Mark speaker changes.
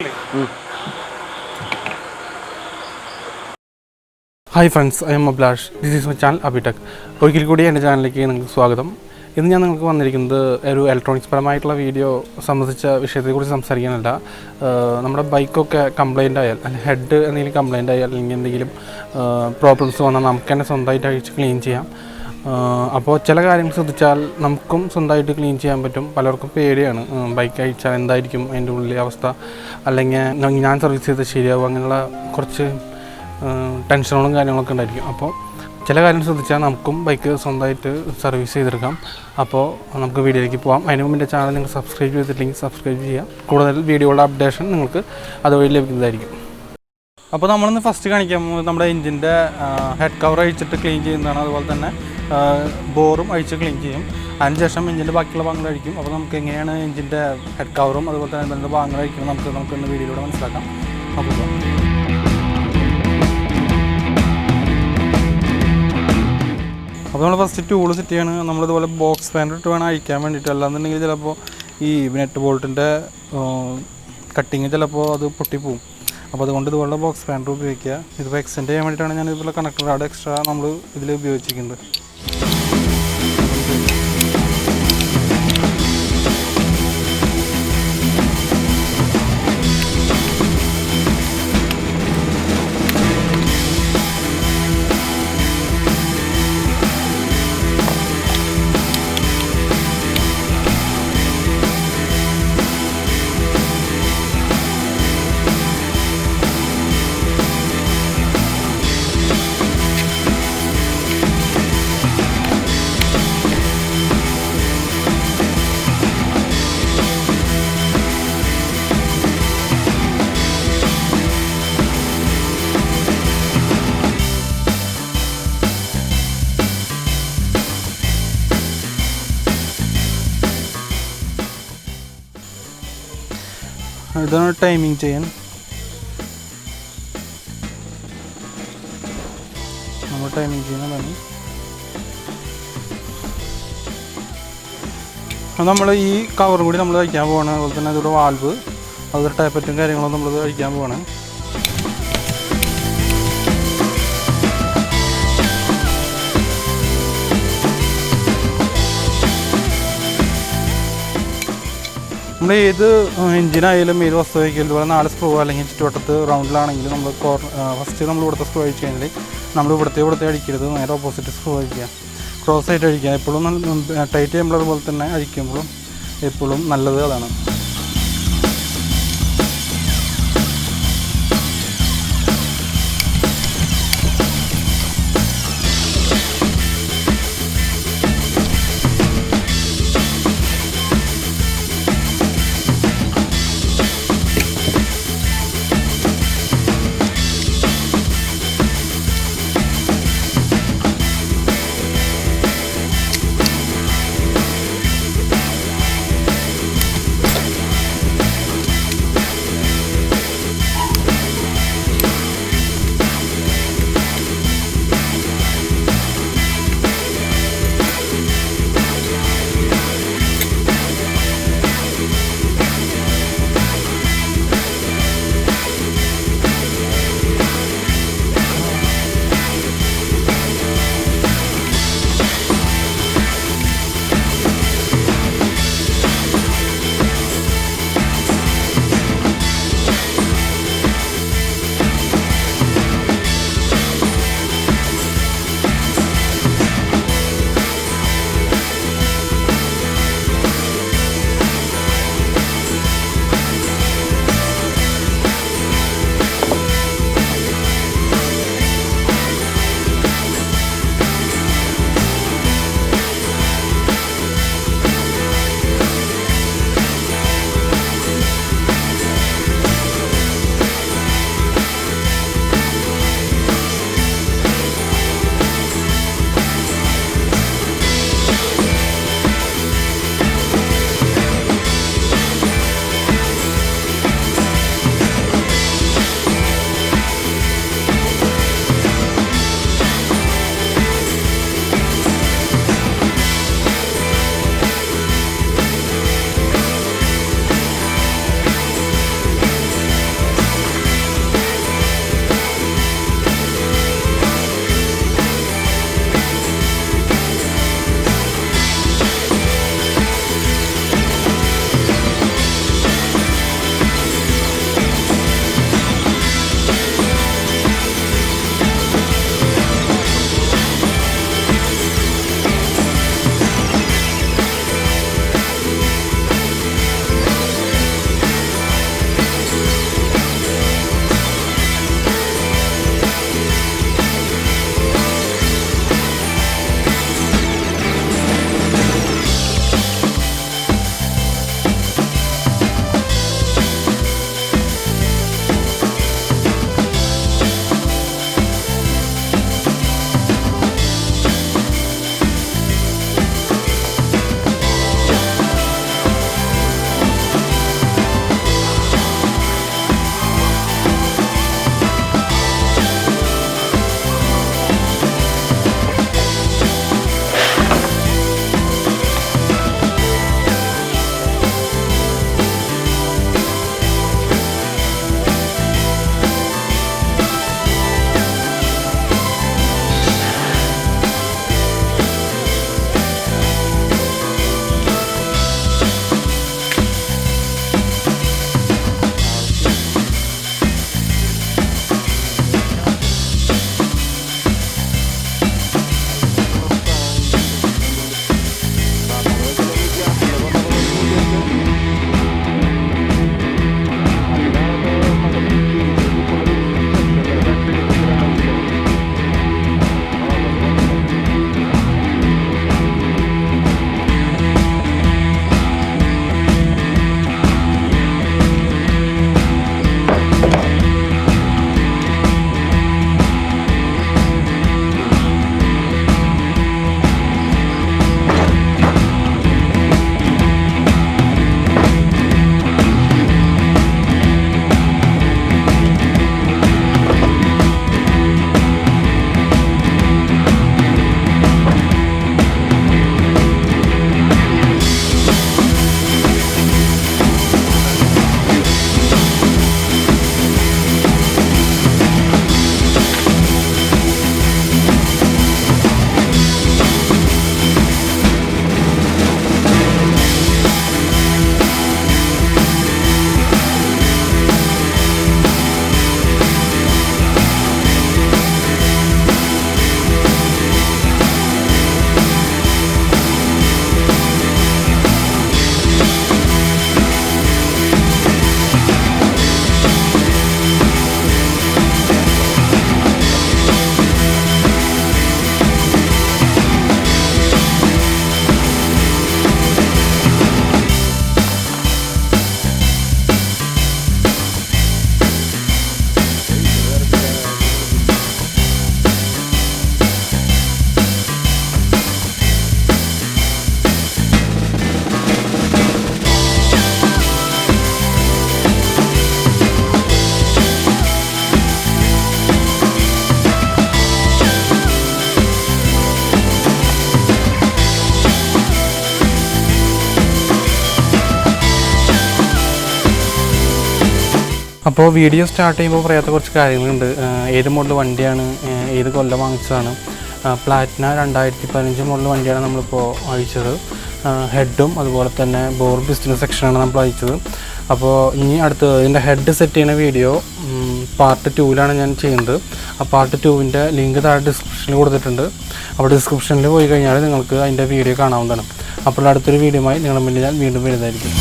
Speaker 1: Hi friends, I am Ablash. This is my channel Abitech. ഒരിക്കൽ കൂടി എൻ്റെ ചാനലിലേക്ക് നിങ്ങൾക്ക് സ്വാഗതം. ഇന്ന് ഞാൻ നിങ്ങൾക്ക് വന്നിരിക്കുന്നത് ഒരു ഇലക്ട്രോണിക്സ് പരമായിട്ടുള്ള വീഡിയോ സംബന്ധിച്ച വിഷയത്തെക്കുറിച്ച് സംസാരിക്കാനല്ല. നമ്മുടെ ബൈക്കൊക്കെ കംപ്ലൈൻ്റ് ആയാൽ അല്ലെങ്കിൽ ഹെഡ് എന്തെങ്കിലും കംപ്ലൈൻ്റ് ആയാൽ അല്ലെങ്കിൽ എന്തെങ്കിലും പ്രോബ്ലംസ് വന്നാൽ നമുക്ക് തന്നെ സ്വന്തമായിട്ട് അഴിച്ച് ക്ലീൻ ചെയ്യാം. അപ്പോൾ ചില കാര്യങ്ങൾ ശ്രദ്ധിച്ചാൽ നമുക്കും സ്വന്തമായിട്ട് ക്ലീൻ ചെയ്യാൻ പറ്റും. പലർക്കും പേടിയാണ് ബൈക്ക് അഴിച്ചാൽ എന്തായിരിക്കും അതിൻ്റെ ഉള്ളിലെ അവസ്ഥ, അല്ലെങ്കിൽ ഞാൻ സർവീസ് ചെയ്താൽ ശരിയാവും, അങ്ങനെയുള്ള കുറച്ച് ടെൻഷനുകളും കാര്യങ്ങളൊക്കെ ഉണ്ടായിരിക്കും. അപ്പോൾ ചില കാര്യം ശ്രദ്ധിച്ചാൽ നമുക്കും ബൈക്ക് സ്വന്തമായിട്ട് സർവീസ് ചെയ്തെടുക്കാം. അപ്പോൾ നമുക്ക് വീഡിയോയിലേക്ക് പോകാം. അതിന് മുമ്പ് എൻ്റെ ചാനൽ നിങ്ങൾ സബ്സ്ക്രൈബ് ചെയ്തിട്ടില്ലെങ്കിൽ സബ്സ്ക്രൈബ് ചെയ്യാം. കൂടുതൽ വീഡിയോയുടെ അപ്ഡേഷൻ നിങ്ങൾക്ക് അതുവഴി ലഭിക്കുന്നതായിരിക്കും. അപ്പോൾ നമ്മളിന്ന് ഫസ്റ്റ് കാണിക്കാൻ നമ്മുടെ എഞ്ചിൻ്റെ ഹെഡ് കവർ അഴിച്ചിട്ട് ക്ലീൻ ചെയ്യുന്നതാണ്. അതുപോലെ തന്നെ ബോറും അഴിച്ച് ക്ലീൻ ചെയ്യും. അതിനുശേഷം എഞ്ചിൻ്റെ ബാക്കിയുള്ള ഭാഗങ്ങൾ അഴിക്കും. അപ്പോൾ നമുക്ക് എങ്ങനെയാണ് എഞ്ചിൻ്റെ ഹെഡ് കവറും അതുപോലെ തന്നെ അതിൻ്റെ ഭാഗങ്ങൾ അഴിക്കുന്നത് നമുക്ക് ഇന്ന് വീഡിയോയിലൂടെ മനസ്സിലാക്കാം. അപ്പോൾ നമ്മൾ ഫസ്റ്റ് ടൂൾ സെറ്റ് ചെയ്യാണ്. നമ്മളിതുപോലെ ബോക്സ് പാൻ ഇട്ട് വേണം അഴിക്കാൻ വേണ്ടിയിട്ട്. അല്ലാന്നുണ്ടെങ്കിൽ ചിലപ്പോൾ ഈ നെറ്റ് ബോൾട്ടിൻ്റെ കട്ടിങ് ചിലപ്പോൾ അത് പൊട്ടിപ്പോവും. അപ്പോൾ അതുകൊണ്ട് ഇതുപോലെ ബോക്സ് പാൻ ഉപയോഗിക്കുക. ഇതിപ്പോൾ എക്സ്റ്റെൻഡ് ചെയ്യാൻ വേണ്ടിയിട്ടാണ് ഞാൻ ഇതുപോലെ കണക്ടർ അവിടെ എക്സ്ട്രാ നമ്മൾ ഇതിൽ ഉപയോഗിച്ചിരിക്കുന്നത്. ഇതാണ് ടൈമിങ് ചെയ്യാൻ. നമ്മൾ ടൈമിങ് ചെയ്യുന്നതാണ്. നമ്മൾ ഈ കവറും കൂടി നമ്മൾ അഴിക്കാൻ പോവാണ്. അതുപോലെ തന്നെ അതിലൂടെ വാൽവ്, അതുപോലെ ടൈപ്പറ്റും കാര്യങ്ങളും നമ്മൾ അഴിക്കാൻ പോവാണ്. നമ്മൾ ഏത് എഞ്ചിനായാലും ഏത് വസ്തു വയ്ക്കലും ഇതുപോലെ 4 സ്ക്രൂ അല്ലെങ്കിൽ ചുറ്റുവട്ടത്ത് റൗണ്ടിലാണെങ്കിൽ നമ്മൾ ഫസ്റ്റ് നമ്മൾ ഇവിടുത്തെ സ്ക്രൂ അഴിച്ച് കഴിഞ്ഞാൽ നമ്മൾ ഇവിടുത്തെ അടിക്കരുത്, നേരെ ഓപ്പോസിറ്റ് സ്ക്രൂ അഴിക്കുക, ക്രോസ് ആയിട്ട് അഴിക്കുക. എപ്പോഴും ടൈറ്റ് ചെയ്യുമ്പോൾ അതുപോലെ തന്നെ അഴിക്കുമ്പോഴും എപ്പോഴും നല്ലത് അതാണ്. അപ്പോൾ വീഡിയോ സ്റ്റാർട്ട് ചെയ്യുമ്പോൾ പറയാത്ത കുറച്ച് കാര്യങ്ങളുണ്ട്. ഏത് മോഡൽ വണ്ടിയാണ്, ഏത് കൊല്ലം വാങ്ങിച്ചതാണ്. പ്ലാറ്റിന 2015 മോഡൽ വണ്ടിയാണ് നമ്മളിപ്പോൾ അയച്ചത്. ഹെഡും അതുപോലെ തന്നെ ബോർ ബിസിനസ് സെക്ഷനാണ് നമ്മൾ അയച്ചത്. അപ്പോൾ ഇനി അടുത്ത് ഇതിൻ്റെ ഹെഡ് സെറ്റ് ചെയ്യുന്ന വീഡിയോ പാർട്ട് 2ലാണ് ഞാൻ ചെയ്യുന്നത്. ആ പാർട്ട് 2ൻ്റെ ലിങ്ക് താഴെ ഡിസ്ക്രിപ്ഷനിൽ കൊടുത്തിട്ടുണ്ട്. അപ്പോൾ ഡിസ്ക്രിപ്ഷനിൽ പോയി കഴിഞ്ഞാൽ നിങ്ങൾക്ക് അതിൻ്റെ വീഡിയോ കാണാവുന്നതാണ്. അപ്പോൾ അടുത്തൊരു വീഡിയോയുമായി നിങ്ങളുടെ മുന്നിൽ ഞാൻ വീണ്ടും വരുന്നതായിരിക്കും.